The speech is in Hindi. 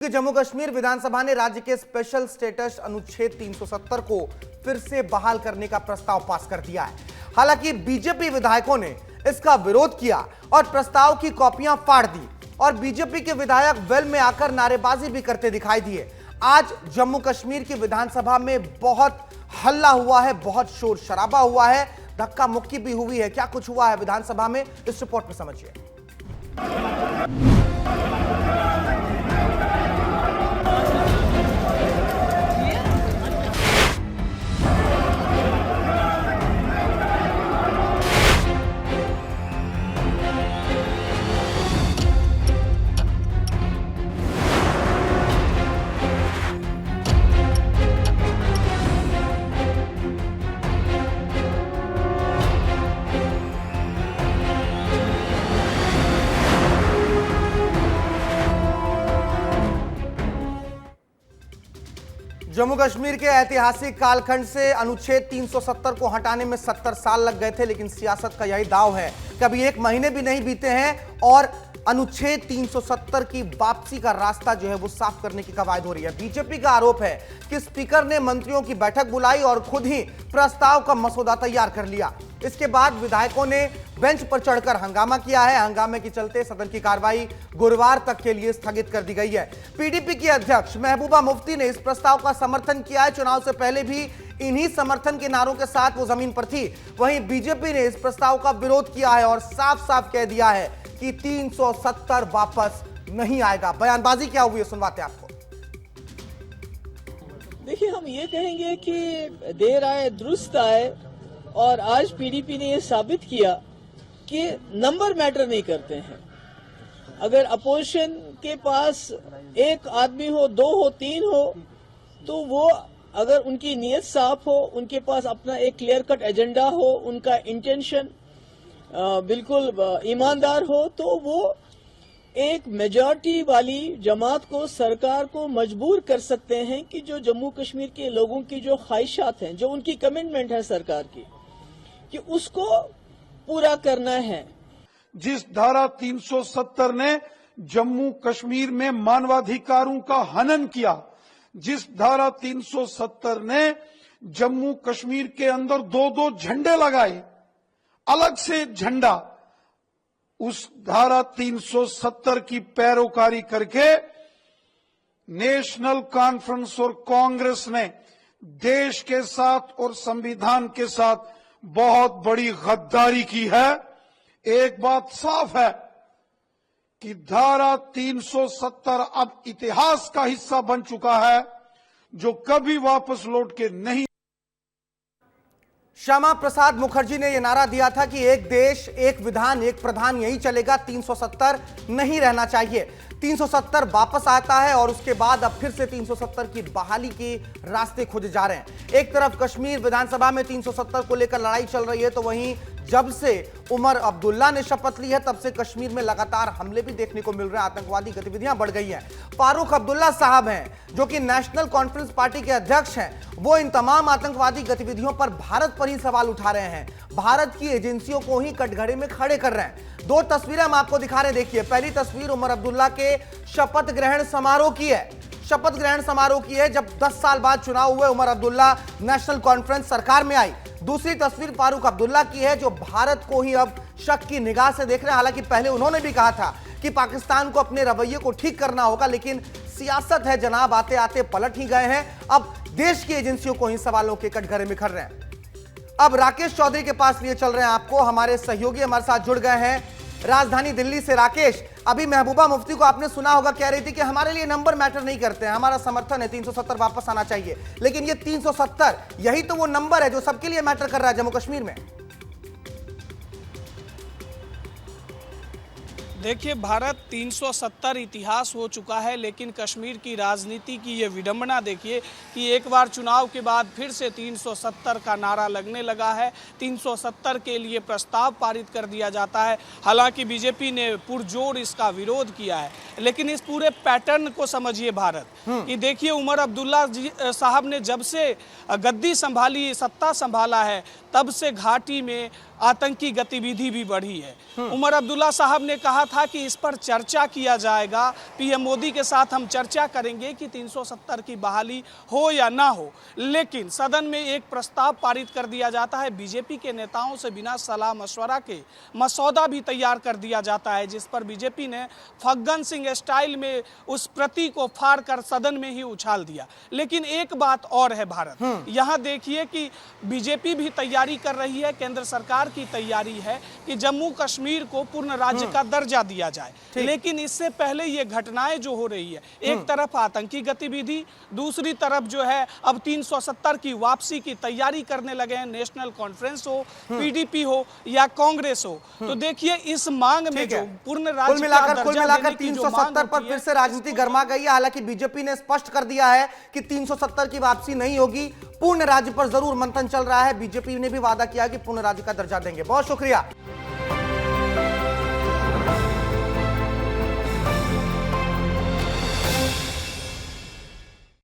कि जम्मू कश्मीर विधानसभा ने राज्य के स्पेशल स्टेटस अनुच्छेद 370 को फिर से बहाल करने का प्रस्ताव पास कर दिया है। हालांकि बीजेपी विधायकों ने इसका विरोध किया और प्रस्ताव की कॉपियां फाड़ दी और बीजेपी के विधायक वेल में आकर नारेबाजी भी करते दिखाई दिए। आज जम्मू कश्मीर की विधानसभा में बहुत हल्ला हुआ है, बहुत शोर शराबा हुआ है, धक्का मुक्की भी हुई है। क्या कुछ हुआ है विधानसभा में, इस रिपोर्ट में समझिए। जम्मू कश्मीर के ऐतिहासिक कालखंड से अनुच्छेद 370 को हटाने में 70 साल लग गए थे, लेकिन सियासत का यही दाव है। कभी एक महीने भी नहीं बीते हैं और अनुच्छेद 370 की वापसी का रास्ता जो है वो साफ करने की कवायद हो रही है। बीजेपी का आरोप है कि स्पीकर ने मंत्रियों की बैठक बुलाई और खुद ही प्रस्ताव का मसौदा तैयार कर लिया। इसके बाद विधायकों ने बेंच पर चढ़कर हंगामा किया है। हंगामे के चलते सदन की कार्रवाई गुरुवार तक के लिए स्थगित कर दी गई है। पीडीपी की अध्यक्ष महबूबा मुफ्ती ने इस प्रस्ताव का समर्थन किया है। चुनाव से पहले भी इन्हीं समर्थन के नारों के साथ वो जमीन पर थी। वहीं बीजेपी ने इस प्रस्ताव का विरोध किया है और साफ साफ कह दिया है कि 370 वापस नहीं आएगा। बयानबाजी क्या हुई है, सुनवाते आपको। देखिए, हम ये कहेंगे कि देर आए दुरुस्त आए और आज पीडीपी ने ये साबित किया कि नंबर मैटर नहीं करते हैं। अगर अपोजिशन के पास एक आदमी हो, दो हो, तीन हो, तो वो अगर उनकी नीयत साफ हो, उनके पास अपना एक क्लियर कट एजेंडा हो, उनका इंटेंशन बिल्कुल ईमानदार हो, तो वो एक मेजॉरिटी वाली जमात को, सरकार को मजबूर कर सकते हैं कि जो जम्मू कश्मीर के लोगों की जो ख्वाहिशात हैं, जो उनकी कमिटमेंट है सरकार की, कि उसको पूरा करना है। जिस धारा 370 ने जम्मू कश्मीर में मानवाधिकारों का हनन किया, जिस धारा 370 ने जम्मू कश्मीर के अंदर दो दो झंडे लगाए, अलग से झंडा, उस धारा 370 की पैरोकारी करके नेशनल कॉन्फ्रेंस और कांग्रेस ने देश के साथ और संविधान के साथ बहुत बड़ी गद्दारी की है। एक बात साफ है कि धारा 370 अब इतिहास का हिस्सा बन चुका है, जो कभी वापस लौट के नहीं। श्यामा प्रसाद मुखर्जी ने यह नारा दिया था कि एक देश, एक विधान, एक प्रधान, यही चलेगा। 370 नहीं रहना चाहिए। 370 वापस आता है और उसके बाद अब फिर से 370 की बहाली के रास्ते खोजे जा रहे हैं। एक तरफ कश्मीर विधानसभा में 370 को लेकर लड़ाई चल रही है, तो वहीं जब से उमर अब्दुल्ला ने शपथ ली है तब से कश्मीर में लगातार हमले भी देखने को मिल रहे हैं, आतंकवादी गतिविधियां बढ़ गई हैं। फारूक अब्दुल्ला साहब हैं जो कि नेशनल कॉन्फ्रेंस पार्टी के अध्यक्ष हैं, वो इन तमाम आतंकवादी गतिविधियों पर भारत पर ही सवाल उठा रहे हैं, भारत की एजेंसियों को ही कटघरे में खड़े कर रहे हैं। दो तस्वीरें हम आपको दिखा रहे हैं, देखिए। पहली तस्वीर उमर अब्दुल्ला के शपथ ग्रहण समारोह की है। शपथ ग्रहण समारोह की है जब 10 साल बाद चुनाव हुए, उमर अब्दुल्ला नेशनल कॉन्फ्रेंस सरकार में आई। दूसरी तस्वीर फारूक अब्दुल्ला की है जो भारत को ही अब शक की निगाह से देख रहे हैं। हालांकि पहले उन्होंने भी कहा था कि पाकिस्तान को अपने रवैये को ठीक करना होगा, लेकिन सियासत है जनाब, आते आते पलट ही गए हैं। अब देश की एजेंसियों को ही सवालों के कटघरे में खड़ रहे हैं। अब राकेश चौधरी के पास लिए चल रहे हैं आपको, हमारे सहयोगी हमारे साथ जुड़ गए हैं राजधानी दिल्ली से। राकेश, अभी महबूबा मुफ्ती को आपने सुना होगा, कह रही थी कि हमारे लिए नंबर मैटर नहीं करते हैं, हमारा समर्थन है 370 वापस आना चाहिए। लेकिन ये 370 यही तो वो नंबर है जो सबके लिए मैटर कर रहा है जम्मू कश्मीर में। देखिए, भारत 370 इतिहास हो चुका है, लेकिन कश्मीर की राजनीति की ये विडंबना देखिए कि एक बार चुनाव के बाद फिर से 370 का नारा लगने लगा है। 370 के लिए प्रस्ताव पारित कर दिया जाता है। हालांकि बीजेपी ने पुरजोर इसका विरोध किया है, लेकिन इस पूरे पैटर्न को समझिए भारत कि देखिए, उमर अब्दुल्ला साहब ने जब से गद्दी संभाली, सत्ता संभाला है, तब से घाटी में आतंकी गतिविधि भी बढ़ी है। उमर अब्दुल्ला साहब ने कहा था कि इस पर चर्चा किया जाएगा, पीएम मोदी के साथ हम चर्चा करेंगे कि 370 की बहाली हो या ना हो, लेकिन सदन में एक प्रस्ताव पारित कर दिया जाता है। बीजेपी के नेताओं से बिना सलाह मशवरा के मसौदा भी तैयार कर दिया जाता है, जिस पर बीजेपी ने फग्गन सिंह स्टाइल में उस प्रति को फाड़ कर सदन में ही उछाल दिया। लेकिन एक बात और है भारत, यहाँ देखिए कि बीजेपी भी तैयारी कर रही है, केंद्र सरकार की तैयारी है कि जम्मू कश्मीर को पूर्ण राज्य का दर्जा दिया जाए। लेकिन इससे पहले ये घटनाएं जो हो रही है, एक तरफ आतंकी गतिविधि, दूसरी तरफ जो है अब 370 की वापसी की तैयारी करने लगे हैं, नेशनल कॉन्फ्रेंस हो, पीडीपी हो या कांग्रेस हो। तो देखिए इस मांग में जो पूर्ण राज्य कुल मिलाकर 370 पर फिर से राजनीति गर्मा गई है। हालांकि बीजेपी ने स्पष्ट कर दिया है कि 370 की वापसी नहीं होगी, पूर्ण राज्य पर जरूर मंथन चल रहा है। बीजेपी ने भी वादा किया कि पूर्ण राज्य का दर्जा देंगे। बहुत शुक्रिया।